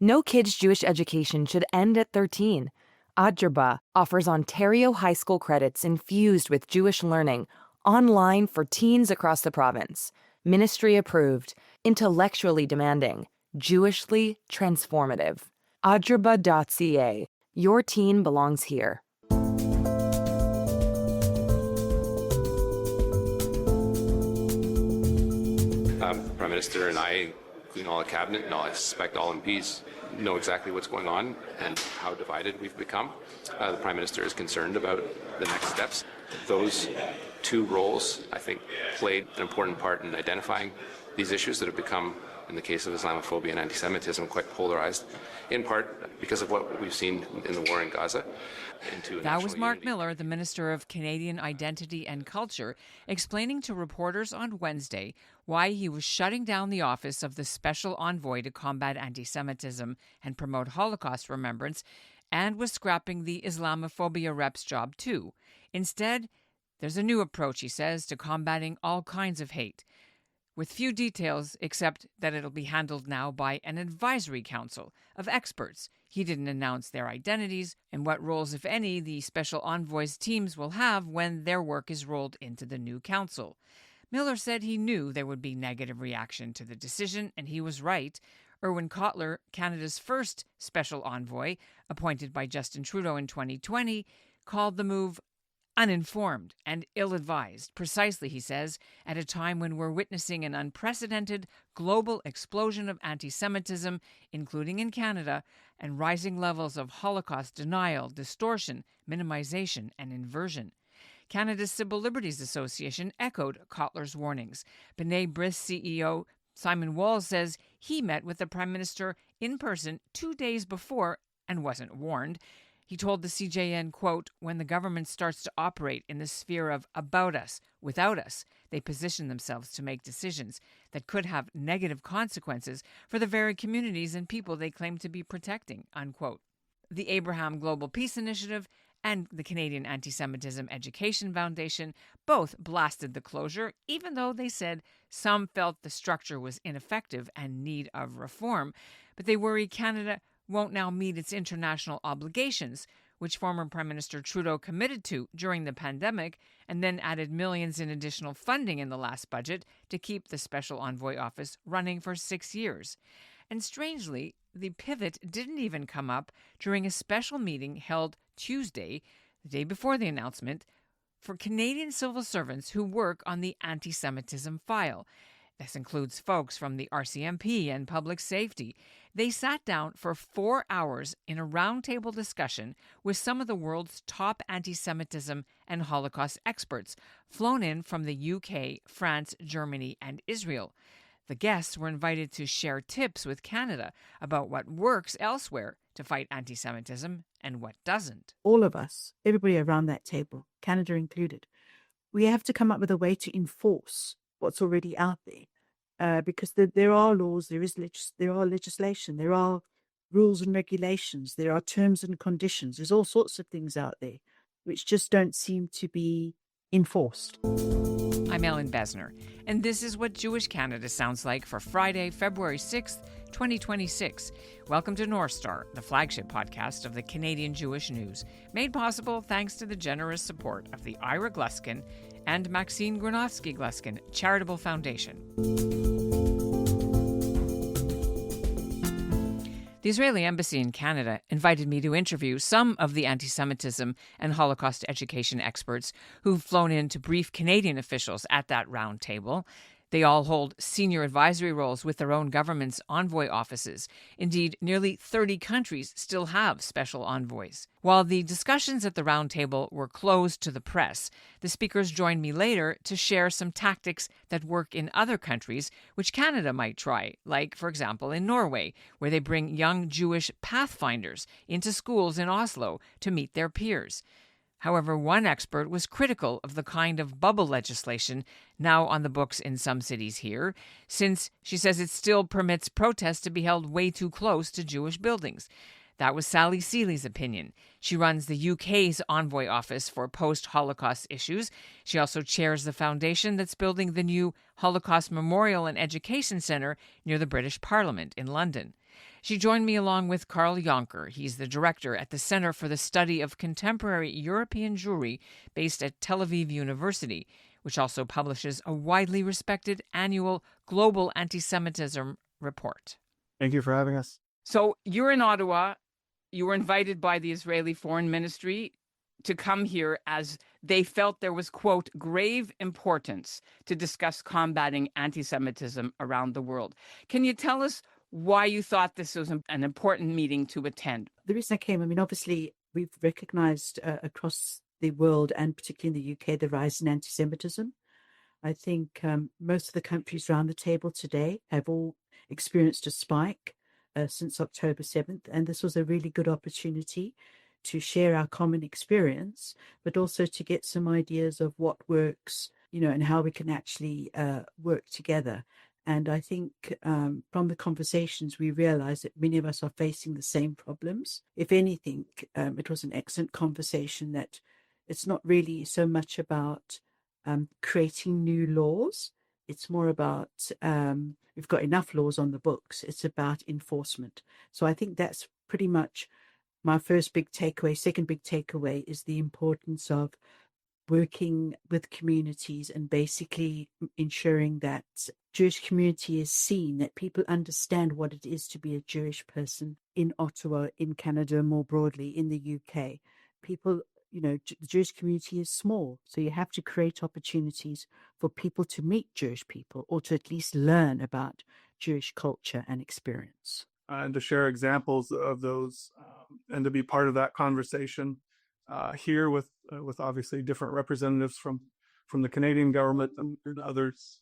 No kid's Jewish education should end at 13. Adjerba offers Ontario high school credits infused with Jewish learning online for teens across the province. Ministry approved, intellectually demanding, Jewishly transformative. Adjerba.ca. Your teen belongs here. The Prime Minister and I, including all the Cabinet and I suspect all MPs, know exactly what's going on and how divided we've become. The Prime Minister is concerned about the next steps. Those two roles, I think, played an important part in identifying these issues that have become, in the case of Islamophobia and anti-Semitism, quite polarized, in part because of what we've seen in the war in Gaza. That was Mark Miller, the Minister of Canadian Identity and Culture, explaining to reporters on Wednesday why he was shutting down the office of the Special Envoy to combat anti-Semitism and promote Holocaust remembrance, and was scrapping the Islamophobia rep's job too. Instead, there's a new approach, he says, to combating all kinds of hate, with few details except that it'll be handled now by an advisory council of experts. He didn't announce their identities and what roles, if any, the Special Envoy's teams will have when their work is rolled into the new council. Miller said he knew there would be negative reaction to the decision, and he was right. Erwin Kotler, Canada's first Special Envoy, appointed by Justin Trudeau in 2020, called the move uninformed and ill-advised, precisely, he says, at a time when we're witnessing an unprecedented global explosion of anti-Semitism, including in Canada, and rising levels of Holocaust denial, distortion, minimization, and inversion. Canada's Civil Liberties Association echoed Kotler's warnings. B'nai B'rith CEO Simon Walls says he met with the Prime Minister in person 2 days before and wasn't warned. He told the CJN, quote, "When the government starts to operate in the sphere of about us, without us, they position themselves to make decisions that could have negative consequences for the very communities and people they claim to be protecting," unquote. The Abraham Global Peace Initiative and the Canadian Antisemitism Education Foundation both blasted the closure, even though they said some felt the structure was ineffective and need of reform. But they worry Canada won't now meet its international obligations, which former Prime Minister Trudeau committed to during the pandemic and then added millions in additional funding in the last budget to keep the Special Envoy office running for 6 years. And strangely, the pivot didn't even come up during a special meeting held Tuesday, the day before the announcement, for Canadian civil servants who work on the anti-Semitism file. This includes folks from the RCMP and public safety. They sat down for 4 hours in a roundtable discussion with some of the world's top anti-Semitism and Holocaust experts, flown in from the UK, France, Germany, and Israel. The guests were invited to share tips with Canada about what works elsewhere to fight anti-Semitism and what doesn't. All of us, everybody around that table, Canada included, we have to come up with a way to enforce what's already out there, because there are laws, there are legislation, there are rules and regulations, there are terms and conditions. There's all sorts of things out there which just don't seem to be enforced. I'm Ellen Besner, and this is what Jewish Canada sounds like for Friday, February 6th, 2026. Welcome to North Star, the flagship podcast of the Canadian Jewish News, made possible thanks to the generous support of the Ira Gluskin and Maxine Granovsky-Gluskin Charitable Foundation. The Israeli Embassy in Canada invited me to interview some of the anti-Semitism and Holocaust education experts who've flown in to brief Canadian officials at that round table. They all hold senior advisory roles with their own government's envoy offices. Indeed, nearly 30 countries still have special envoys. While the discussions at the round table were closed to the press, the speakers joined me later to share some tactics that work in other countries, which Canada might try, like, for example, in Norway, where they bring young Jewish pathfinders into schools in Oslo to meet their peers. However, one expert was critical of the kind of bubble legislation now on the books in some cities here, since she says it still permits protests to be held way too close to Jewish buildings. That was Sally Seeley's opinion. She runs the UK's Envoy Office for post-Holocaust issues. She also chairs the foundation that's building the new Holocaust Memorial and Education Centre near the British Parliament in London. She joined me along with Carl Jonker. He's the director at the Center for the Study of Contemporary European Jewry based at Tel Aviv University, which also publishes a widely respected annual Global Antisemitism report. Thank you for having us. So you're in Ottawa. You were invited by the Israeli Foreign Ministry to come here as they felt there was, quote, grave importance to discuss combating anti-Semitism around the world. Can you tell us why you thought this was an important meeting to attend? The reason I came, obviously, we've recognized across the world and particularly in the UK, the rise in anti-Semitism. I think most of the countries around the table today have all experienced a spike since October 7th. And this was a really good opportunity to share our common experience, but also to get some ideas of what works, and how we can actually work together. And I think from the conversations, we realized that many of us are facing the same problems. If anything, it was an excellent conversation that it's not really so much about creating new laws. It's more about we've got enough laws on the books. It's about enforcement. So I think that's pretty much my first big takeaway. Second big takeaway is the importance of working with communities and basically ensuring that Jewish community is seen, that people understand what it is to be a Jewish person in Ottawa, in Canada, more broadly, in the UK. People, the Jewish community is small, so you have to create opportunities for people to meet Jewish people or to at least learn about Jewish culture and experience. And to share examples of those and to be part of that conversation here with obviously different representatives from the Canadian government and others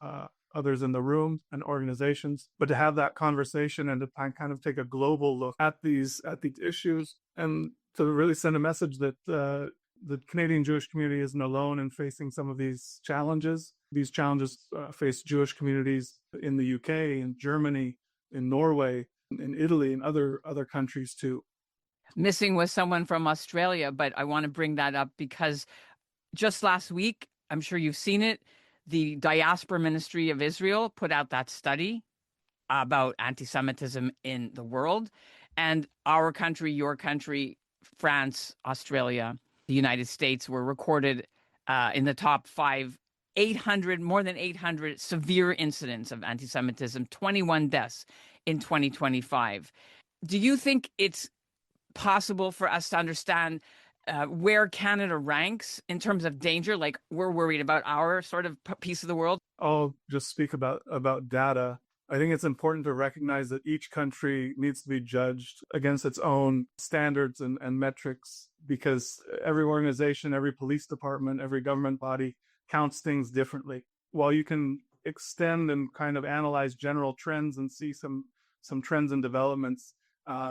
in the room and organizations, but to have that conversation and to kind of take a global look at these issues and to really send a message that the Canadian Jewish community isn't alone in facing some of these challenges. These challenges face Jewish communities in the UK, in Germany, in Norway, in Italy, and other countries too. Missing was someone from Australia, but I want to bring that up because just last week, I'm sure you've seen it, the Diaspora Ministry of Israel put out that study about anti-Semitism in the world. And our country, your country, France, Australia, the United States were recorded in the top 5, more than 800 severe incidents of anti-Semitism, 21 deaths in 2025. Do you think it's possible for us to understand where Canada ranks in terms of danger? Like, we're worried about our sort of piece of the world. I'll just speak about data. I think it's important to recognize that each country needs to be judged against its own standards and metrics, because every organization, every police department, every government body counts things differently. While you can extend and kind of analyze general trends and see some trends and developments,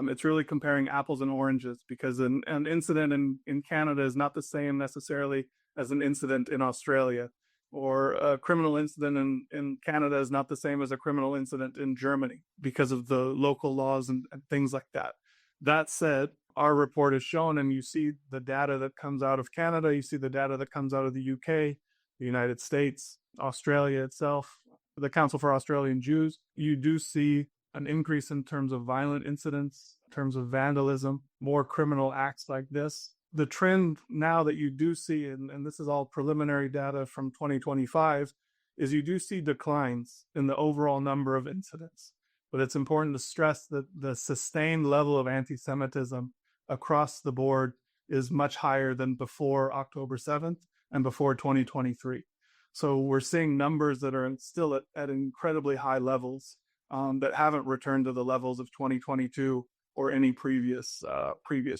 it's really comparing apples and oranges, because an incident in Canada is not the same necessarily as an incident in Australia, or a criminal incident in Canada is not the same as a criminal incident in Germany because of the local laws and things like that. That said, our report has shown, and you see the data that comes out of Canada, you see the data that comes out of the UK, the United States, Australia itself, the Council for Australian Jews, you do see an increase in terms of violent incidents, in terms of vandalism, more criminal acts like this. The trend now that you do see, and this is all preliminary data from 2025, is you do see declines in the overall number of incidents. But it's important to stress that the sustained level of anti-Semitism across the board is much higher than before October 7th and before 2023. So we're seeing numbers that are still at incredibly high levels that haven't returned to the levels of 2022 or any previous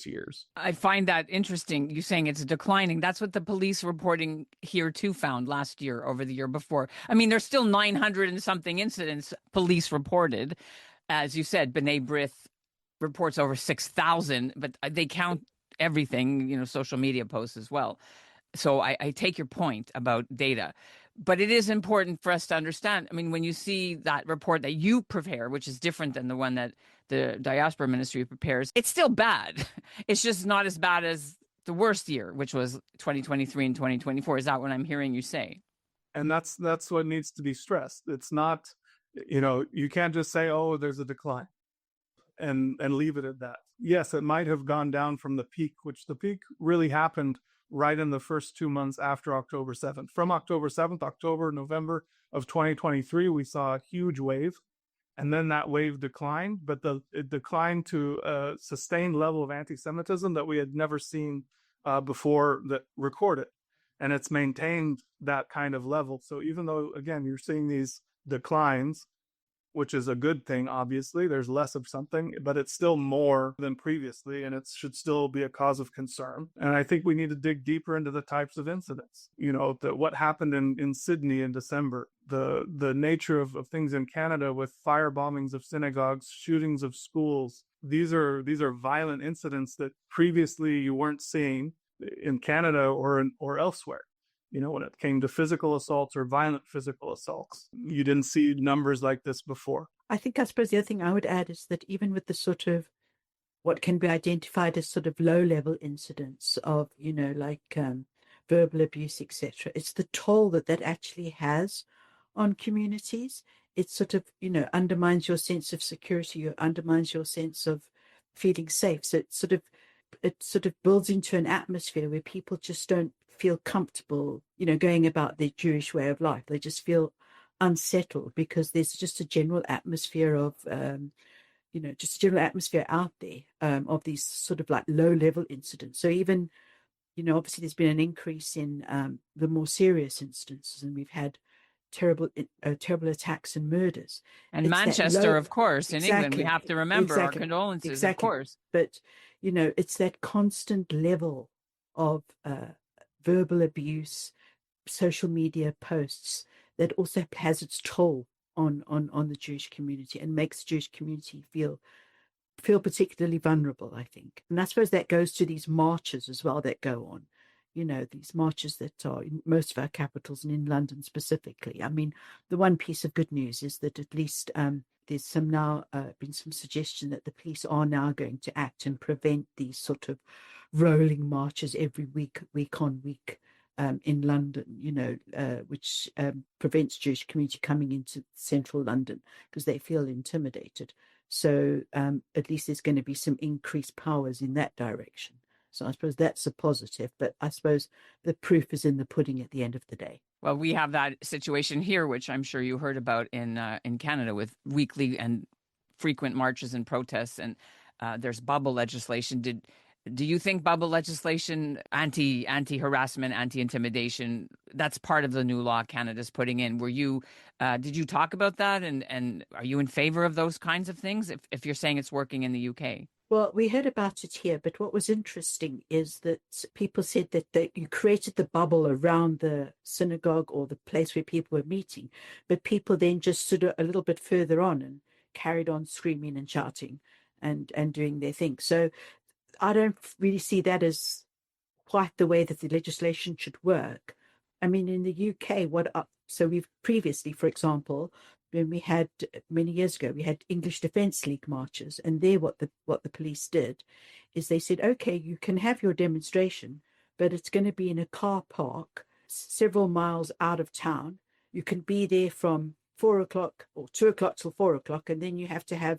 years. I find that interesting. You saying it's declining. That's what the police reporting here too found last year over the year before. I mean, there's still 900 and something incidents police reported. As you said, B'nai B'rith reports over 6,000, but they count everything, social media posts as well. So I take your point about data. But it is important for us to understand. I mean, when you see that report that you prepare, which is different than the one that the Diaspora Ministry prepares, it's still bad. It's just not as bad as the worst year, which was 2023 and 2024. Is that what I'm hearing you say? And that's what needs to be stressed. It's not, you can't just say, oh, there's a decline. and leave it at that. Yes, it might have gone down from the peak, which the peak really happened right in the first 2 months after October 7th. From October 7th, October, November of 2023, we saw a huge wave. And then that wave declined, but it declined to a sustained level of anti-Semitism that we had never seen before that recorded. And it's maintained that kind of level. So even though, again, you're seeing these declines, which is a good thing, obviously, there's less of something, but it's still more than previously, and it should still be a cause of concern. And I think we need to dig deeper into the types of incidents. What happened in Sydney in December, the nature of things in Canada with fire bombings of synagogues, shootings of schools. These are violent incidents that previously you weren't seeing in Canada or elsewhere. When it came to physical assaults or violent physical assaults, you didn't see numbers like this before. I suppose the other thing I would add is that even with the sort of what can be identified as sort of low-level incidents of, verbal abuse, etc., it's the toll that actually has on communities. It sort of, undermines your sense of security, or undermines your sense of feeling safe. So it sort of builds into an atmosphere where people just don't feel comfortable, going about their Jewish way of life. They just feel unsettled because there's just a general atmosphere of, out there of these sort of like low-level incidents. So even, obviously there's been an increase in the more serious instances, and we've had terrible attacks and murders. And it's Manchester, of course, in England, we have to remember our condolences, of course. But, it's that constant level of verbal abuse, social media posts that also has its toll on the Jewish community and makes the Jewish community feel particularly vulnerable, I think. And I suppose that goes to these marches as well that go on. These marches that are in most of our capitals and in London specifically. I mean, the one piece of good news is that at least there's been some suggestion that the police are now going to act and prevent these sort of rolling marches every week on week in London, which prevents Jewish community coming into central London because they feel intimidated. So at least there's going to be some increased powers in that direction. So I suppose that's a positive, but I suppose the proof is in the pudding at the end of the day. Well, we have that situation here, which I'm sure you heard about in Canada, with weekly and frequent marches and protests, and there's bubble legislation. Do you think bubble legislation, anti-harassment, anti-intimidation, that's part of the new law Canada's putting in? Did you talk about that, and are you in favor of those kinds of things if you're saying it's working in the UK? Well, we heard about it here, but what was interesting is that people said that you created the bubble around the synagogue or the place where people were meeting, but people then just stood a little bit further on and carried on screaming and shouting and doing their thing. So I don't really see that as quite the way that the legislation should work. I mean, in the UK, so we've previously, for example, when we had many years ago, we had English Defence League marches, and there what the police did is they said, okay, you can have your demonstration, but it's going to be in a car park several miles out of town. You can be there from 4 o'clock or 2 o'clock till 4 o'clock, and then you have to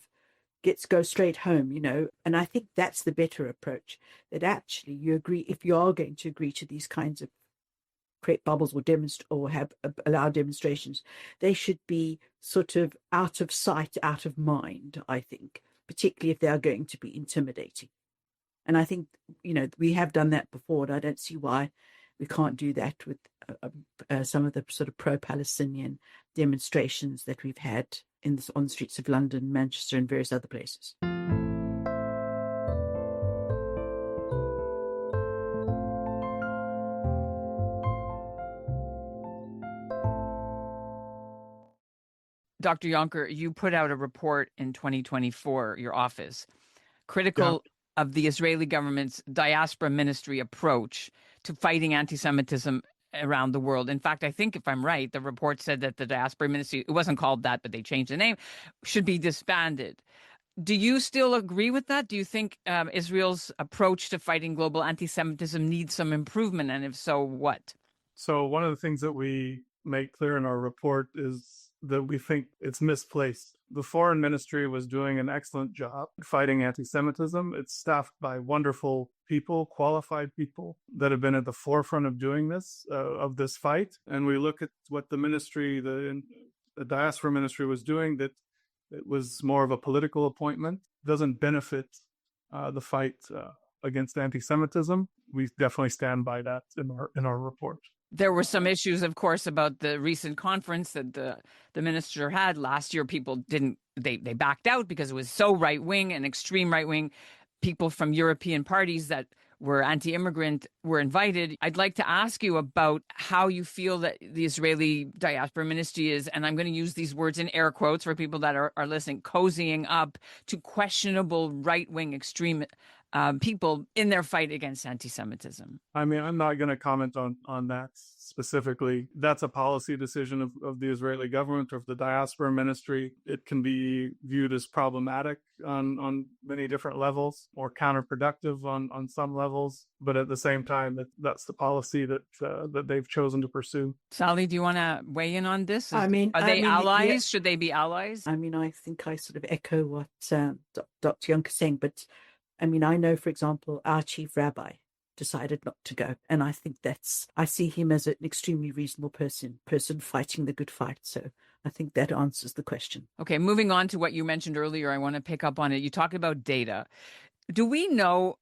go straight home, And I think that's the better approach, that actually you agree, if you are going to agree to these kinds of create bubbles or allow demonstrations, they should be sort of out of sight, out of mind, I think, particularly if they are going to be intimidating. And I think, we have done that before, and I don't see why we can't do that with some of the sort of pro-Palestinian demonstrations that we've had on the streets of London, Manchester, and various other places. Dr. Yonker, you put out a report in 2024, your office, critical of the Israeli government's diaspora ministry approach to fighting anti-Semitism around the world. In fact, I think if I'm right, the report said that the diaspora ministry, it wasn't called that, but they changed the name, should be disbanded. Do you still agree with that? Do you think Israel's approach to fighting global anti-Semitism needs some improvement? And if so, what? So one of the things that we make clear in our report is that we think it's misplaced. The foreign ministry was doing an excellent job fighting anti-Semitism. It's staffed by wonderful people, qualified people that have been at the forefront of doing this, of this fight. And we look at what the ministry, the diaspora ministry was doing, that it was more of a political appointment, doesn't benefit the fight against anti-Semitism. We definitely stand by that in our report. There were some issues, of course, about the recent conference that the minister had last year. People didn't, they backed out because it was so right-wing and extreme right-wing. People from European parties that were anti-immigrant were invited. I'd like to ask you about how you feel that the Israeli diaspora ministry is, and I'm going to use these words in air quotes for people that are listening, cozying up to questionable right-wing extreme people in their fight against anti-Semitism. I mean, I'm not going to comment on that specifically. That's a policy decision of the Israeli government or of the diaspora ministry. It can be viewed as problematic on many different levels, or counterproductive on some levels. But at the same time, that's the policy that they've chosen to pursue. Sally, do you want to weigh in on this? Are they allies? Yeah. Should they be allies? I mean, I think I sort of echo what Dr. Young is saying, but I mean, I know, for example, our chief rabbi decided not to go. And I think I see him as an extremely reasonable person fighting the good fight. So I think that answers the question. Okay, moving on to what you mentioned earlier, I want to pick up on it. You talked about data. Do we know,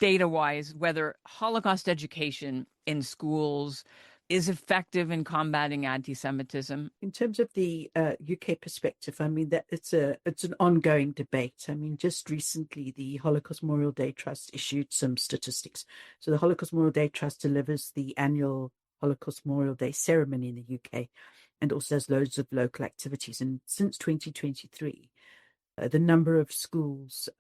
data-wise, whether Holocaust education in schools is effective in combating anti-Semitism? In terms of the UK perspective, I mean, that it's an ongoing debate. I mean, just recently, the Holocaust Memorial Day Trust issued some statistics. So the Holocaust Memorial Day Trust delivers the annual Holocaust Memorial Day ceremony in the UK and also has loads of local activities. And since 2023, the number of schools,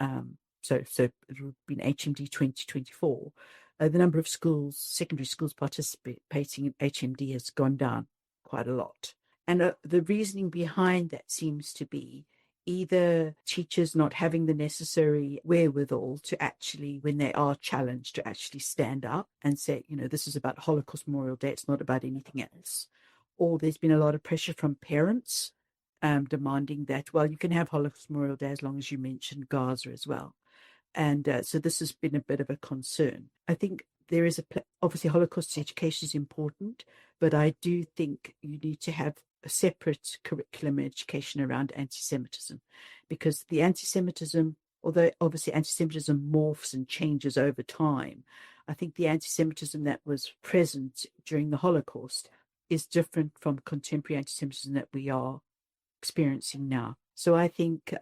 so it would have been HMD 2024, the number of schools, secondary schools participating in HMD has gone down quite a lot. And the reasoning behind that seems to be either teachers not having the necessary wherewithal to actually, when they are challenged, to actually stand up and say, this is about Holocaust Memorial Day, it's not about anything else. Or there's been a lot of pressure from parents demanding that, well, you can have Holocaust Memorial Day as long as you mention Gaza as well. And so this has been a bit of a concern. I think there is obviously Holocaust education is important, but I do think you need to have a separate curriculum education around anti-Semitism, because the anti-Semitism, although obviously anti-Semitism morphs and changes over time, I think the anti-Semitism that was present during the Holocaust is different from contemporary anti-Semitism that we are experiencing now. So I think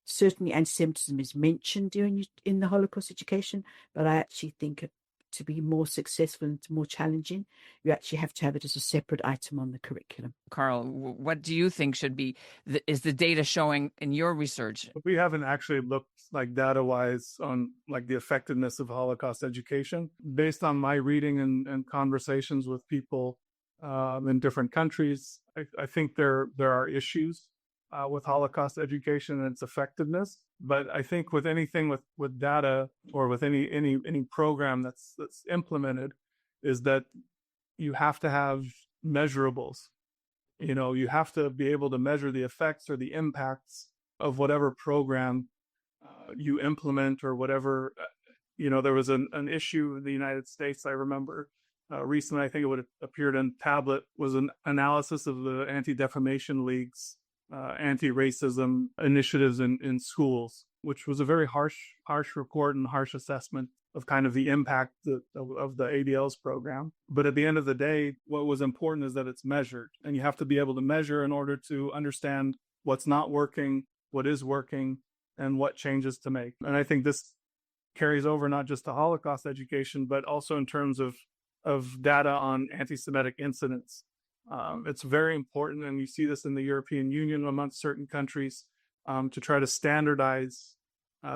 certainly anti-Semitism is mentioned in the Holocaust education, but I actually think to be more successful and more challenging, you actually have to have it as a separate item on the curriculum. Carl, what do you think is the data showing in your research? We haven't actually looked data-wise on the effectiveness of Holocaust education. Based on my reading and conversations with people in different countries, I think there are issues with Holocaust education and its effectiveness. But I think with anything with data, or with any program that's implemented, is that you have to have measurables. You have to be able to measure the effects or the impacts of whatever program you implement, or whatever. There was an issue in the United States, I remember recently, I think it would have appeared in Tablet, was an analysis of the Anti-Defamation League's anti-racism initiatives in schools, which was a very harsh report and harsh assessment of kind of the impact of the ADL's program. But at the end of the day, what was important is that it's measured, and you have to be able to measure in order to understand what's not working, what is working, and what changes to make. And I think this carries over not just to Holocaust education, but also in terms of data on anti-Semitic incidents. It's very important, and you see this in the European Union amongst certain countries, to try to standardize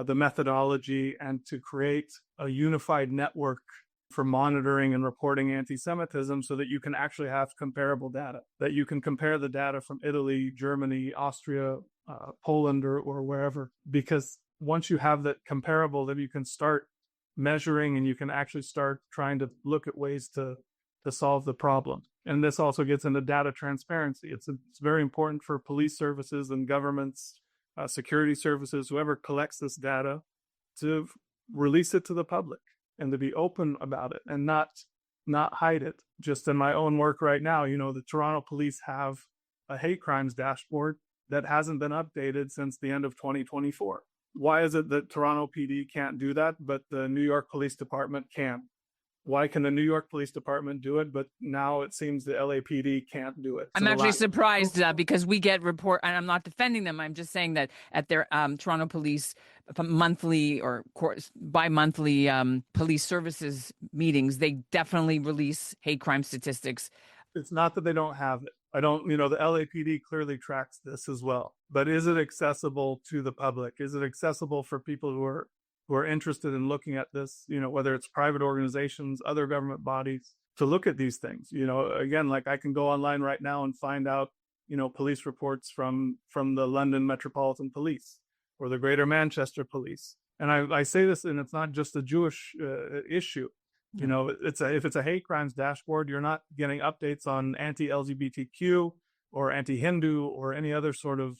the methodology and to create a unified network for monitoring and reporting anti-Semitism, so that you can actually have comparable data, that you can compare the data from Italy, Germany, Austria, Poland, or wherever. Because once you have that comparable, then you can start measuring, and you can actually start trying to look at ways to to solve the problem. And this also gets into data transparency. It's very important for police services and governments, security services, whoever collects this data, to release it to the public and to be open about it and not hide it. Just in my own work right now, the Toronto police have a hate crimes dashboard that hasn't been updated since the end of 2024. Why is it that Toronto PD can't do that, but the New York Police Department can? Why can the New York Police Department do it, but now it seems the LAPD can't do it? I'm actually surprised because we get report, and I'm not defending them. I'm just saying that at their Toronto Police monthly or bi-monthly police services meetings, they definitely release hate crime statistics. It's not that they don't have it. The LAPD clearly tracks this as well. But is it accessible to the public? Is it accessible for people who are interested in looking at this, whether it's private organizations, other government bodies, to look at these things? Again, like I can go online right now and find out, police reports from the London Metropolitan Police or the Greater Manchester Police. And I say this, and it's not just a Jewish issue. If it's a hate crimes dashboard, you're not getting updates on anti-LGBTQ or anti-Hindu or any other sort of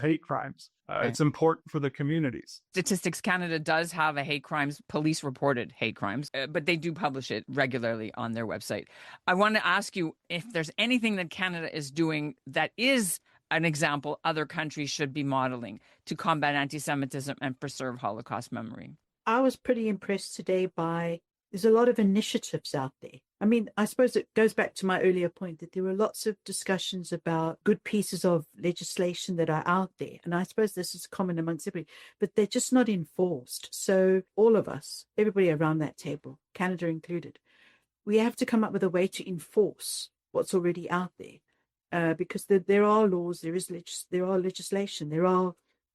hate crimes. It's important for the communities. Statistics Canada does have a hate crimes, police reported hate crimes, but they do publish it regularly on their website. I want to ask you if there's anything that Canada is doing that is an example other countries should be modeling to combat anti-Semitism and preserve Holocaust memory. I was pretty impressed today by there's a lot of initiatives out there. I mean, I suppose it goes back to my earlier point that there were lots of discussions about good pieces of legislation that are out there. And I suppose this is common amongst everybody, but they're just not enforced. So all of us, everybody around that table, Canada included, we have to come up with a way to enforce what's already out there. Because there are laws, there are legislation, there are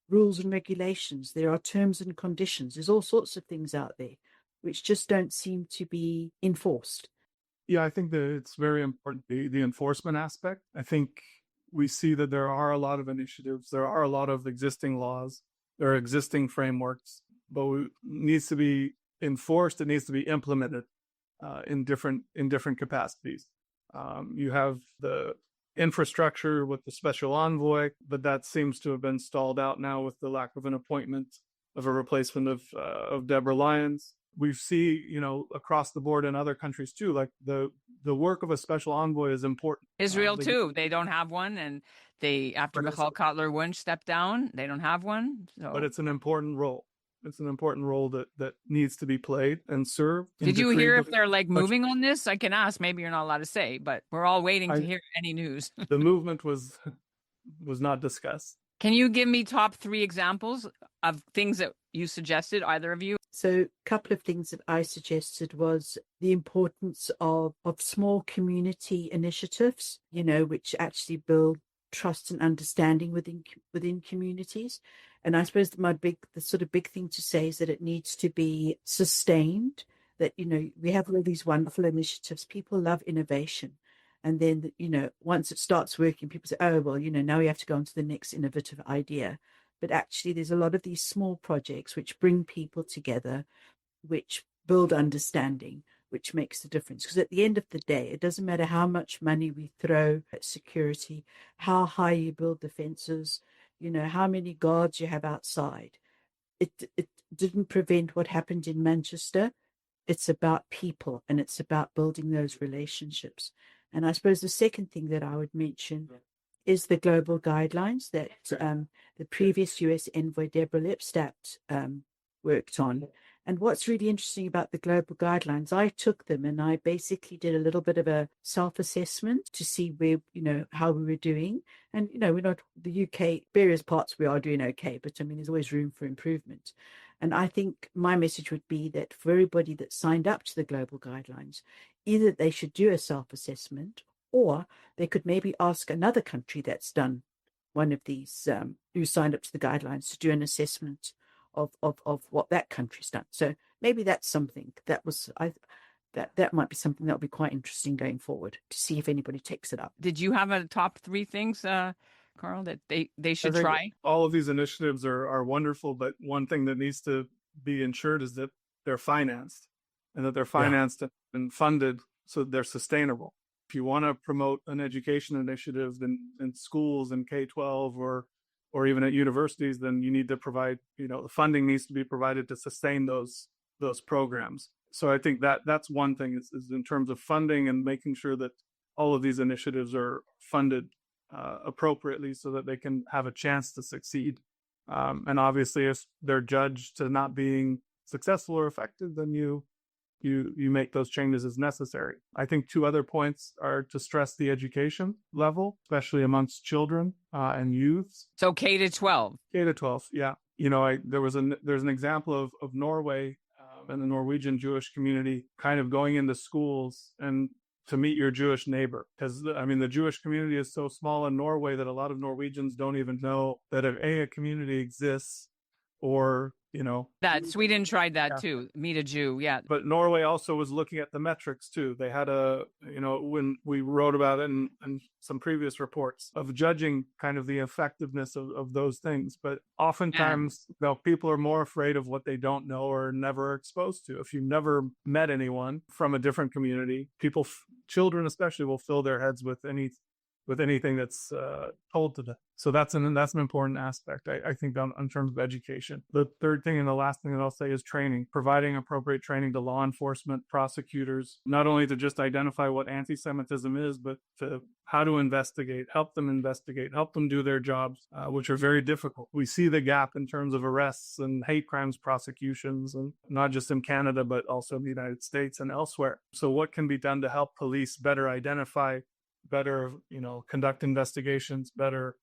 rules and regulations, there are terms and conditions. There's all sorts of things out there which just don't seem to be enforced. Yeah, I think that it's very important, the enforcement aspect. I think we see that there are a lot of initiatives, there are a lot of existing laws, there are existing frameworks, but it needs to be enforced, it needs to be implemented in different capacities. You have the infrastructure with the Special Envoy, but that seems to have been stalled out now with the lack of an appointment of a replacement of Deborah Lyons. We see, across the board in other countries too, like the work of a special envoy is important. Israel too, they don't have one, and after Michal Kotler-Wunsch stepped down, they don't have one. So. But it's an important role. It's an important role that needs to be played and served. Did you hear if they're moving on this? I can ask. Maybe you're not allowed to say, but we're all waiting to hear any news. The movement was not discussed. Can you give me top 3 examples of things that you suggested, either of you? So a couple of things that I suggested was the importance of small community initiatives, which actually build trust and understanding within communities. And I suppose the sort of big thing to say is that it needs to be sustained, that, we have all these wonderful initiatives. People love innovation. And then, once it starts working, people say, oh, well, now we have to go on to the next innovative idea. But actually, there's a lot of these small projects which bring people together, which build understanding, which makes the difference. Because at the end of the day, it doesn't matter how much money we throw at security, how high you build the fences, how many guards you have outside. It didn't prevent what happened in Manchester. It's about people, and it's about building those relationships. And I suppose the second thing that I would mention is the global guidelines that the previous US envoy, Deborah Lipstadt, worked on. And what's really interesting about the global guidelines, I took them and I basically did a little bit of a self-assessment to see where, how we were doing. And, we're not the UK, various parts we are doing okay, but there's always room for improvement. And I think my message would be that for everybody that signed up to the global guidelines, either they should do a self-assessment or they could maybe ask another country that's done one of these, who signed up to the guidelines, to do an assessment of what that country's done. So maybe that's something that might be something that would be quite interesting going forward to see if anybody takes it up. Did you have a top 3 things, Carl, that they should try? All of these initiatives are wonderful, but one thing that needs to be ensured is that they're financed, and that they're financed and funded so they're sustainable. If you want to promote an education initiative in schools in K-12 or even at universities, then you need to provide, the funding needs to be provided to sustain those programs. So I think that's one thing is in terms of funding and making sure that all of these initiatives are funded appropriately so that they can have a chance to succeed. And obviously, if they're judged to not being successful or effective, then you make those changes as necessary. I think two other points are to stress the education level, especially amongst children and youths. So K to 12. K to 12, yeah. There's an example of Norway and the Norwegian Jewish community kind of going into schools and to meet your Jewish neighbor. Because, the Jewish community is so small in Norway that a lot of Norwegians don't even know that a community exists or, That Sweden tried that Yeah. too. Meet a Jew. Yeah. But Norway also was looking at the metrics too. They had when we wrote about it in some previous reports of judging kind of the effectiveness of those things. But oftentimes, people are more afraid of what they don't know or never exposed to. If you've never met anyone from a different community, children especially, will fill their heads with anything that's told to them. So that's an important aspect, I think, in terms of education. The third thing and the last thing that I'll say is training, providing appropriate training to law enforcement, prosecutors, not only to just identify what anti-Semitism is, but to how to investigate, help them do their jobs, which are very difficult. We see the gap in terms of arrests and hate crimes prosecutions, and not just in Canada, but also in the United States and elsewhere. So what can be done to help police better identify, better, conduct investigations, better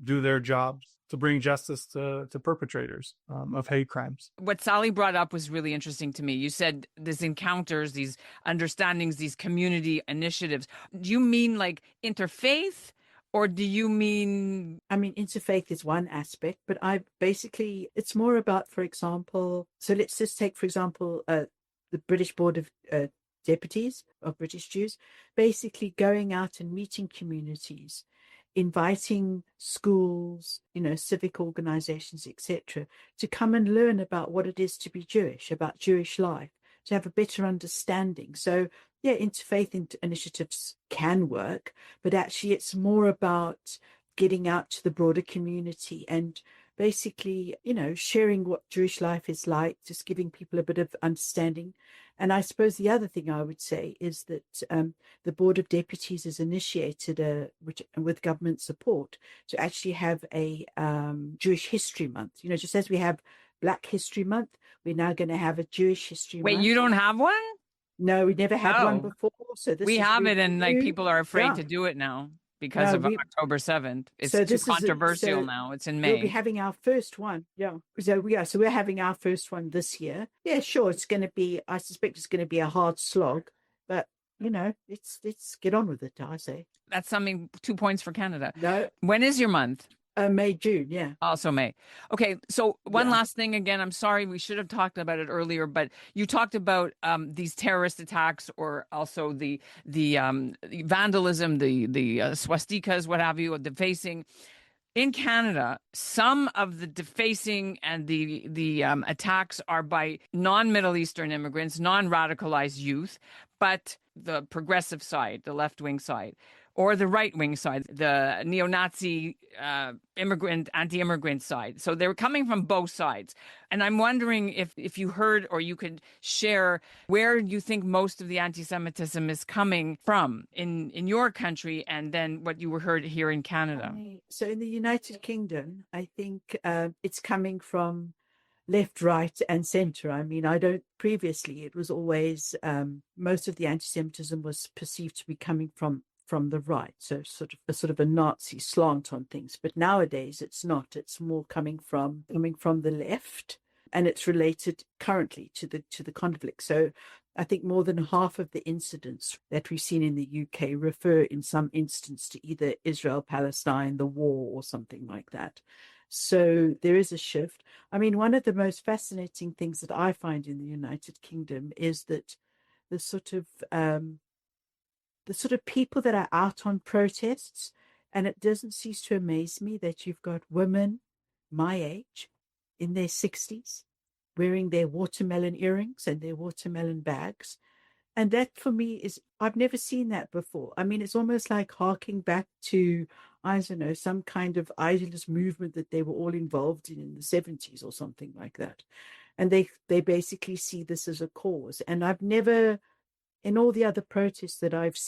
do their jobs to bring justice to perpetrators of hate crimes. What Sally brought up was really interesting to me. You said these encounters, these understandings, these community initiatives. Do you mean like interfaith? Or do you mean... interfaith is one aspect, but it's more about, for example, so let's just take, for example, the British Board of Deputies of British Jews, basically going out and meeting communities, inviting schools, civic organizations, etc., to come and learn about what it is to be Jewish, about Jewish life, to have a better understanding. So, yeah, interfaith initiatives can work, but actually it's more about getting out to the broader community and basically, sharing what Jewish life is like, just giving people a bit of understanding. And I suppose the other thing I would say is that the Board of Deputies has initiated, with government support, to actually have a Jewish History Month. Just as we have Black History Month, we're now going to have a Jewish History Month. Wait, you don't have one? No, we never had one before. So we have it, and people are afraid to do it now because of October 7th. It's too controversial now. It's in May. We'll be having our first one. Yeah. So we're having our first one this year. Yeah, sure. I suspect it's going to be a hard slog, but let's get on with it, I say. That's 2 points for Canada. No. When is your month? May, June, yeah. Also May. Okay, so one last thing again. I'm sorry, we should have talked about it earlier, but you talked about these terrorist attacks, or also the vandalism, the swastikas, what have you, defacing. In Canada, some of the defacing and the attacks are by non-Middle Eastern immigrants, non-radicalized youth, but the progressive side, the left-wing side, or the right-wing side, the neo-Nazi anti-immigrant side. So they're coming from both sides. And I'm wondering if you heard or you could share where you think most of the anti-Semitism is coming from in your country, and then what you heard here in Canada. So in the United Kingdom, I think it's coming from left, right, and centre. Previously it was always most of the anti-Semitism was perceived to be coming from the right, so sort of a Nazi slant on things. But nowadays it's not. It's more coming from the left, and it's related currently to the conflict. So I think more than half of the incidents that we've seen in the UK refer in some instance to either Israel, Palestine, the war, or something like that. So there is a shift. One of the most fascinating things that I find in the United Kingdom is that the sort of people that are out on protests, and it doesn't cease to amaze me that you've got women my age in their 60s wearing their watermelon earrings and their watermelon bags, And that for me is, I've never seen that before. I mean, it's almost like harking back to, I don't know, some kind of idealist movement that they were all involved in the 70s or something like that. And they basically see this as a cause. And I've never, in all the other protests that I've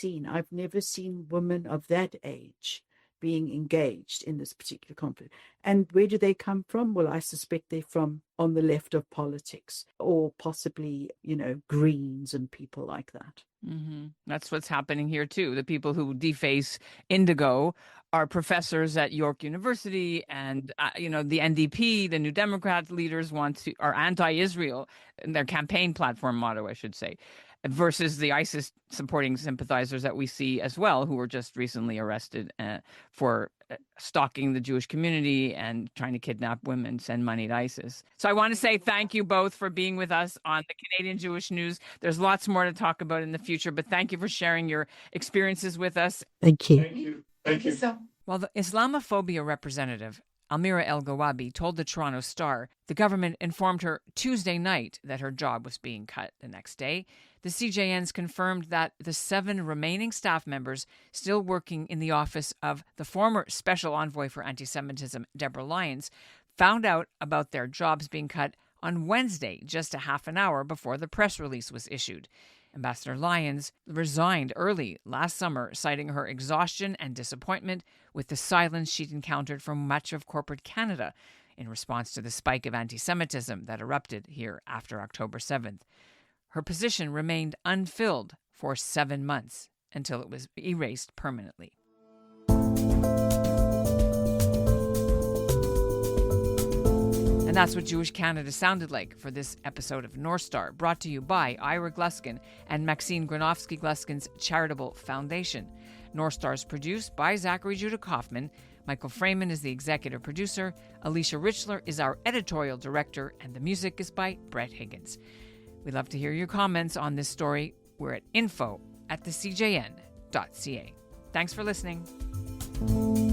never seen women of that age being engaged in this particular conflict. And where do they come from? Well, I suspect they're from on the left of politics, or possibly, Greens and people like that. Mm-hmm. That's what's happening here, too. The people who deface Indigo are professors at York University, and, the NDP, the New Democrat leaders are anti-Israel in their campaign platform motto, I should say, versus the ISIS supporting sympathizers that we see as well, who were just recently arrested for stalking the Jewish community and trying to kidnap women, send money to ISIS. So I want to say thank you both for being with us on the Canadian Jewish News. There's lots more to talk about in the future, but thank you for sharing your experiences with us. Thank you. Thank you. Thank you. So. Well, the Islamophobia representative, Almira El Gawabi, told the Toronto Star the government informed her Tuesday night that her job was being cut the next day. The CJN's confirmed that the 7 remaining staff members still working in the office of the former Special Envoy for Antisemitism, Deborah Lyons, found out about their jobs being cut on Wednesday, just a half an hour before the press release was issued. Ambassador Lyons resigned early last summer, citing her exhaustion and disappointment with the silence she'd encountered from much of corporate Canada in response to the spike of anti-Semitism that erupted here after October 7th. Her position remained unfilled for 7 months until it was erased permanently. And that's what Jewish Canada sounded like for this episode of North Star, brought to you by Ira Gluskin and Maxine Granovsky-Gluskin's Charitable Foundation. North Star is produced by Zachary Judah Kaufman. Michael Freeman is the executive producer. Alicia Richler is our editorial director, and the music is by Brett Higgins. We'd love to hear your comments on this story. We're at info@thecjn.ca. Thanks for listening.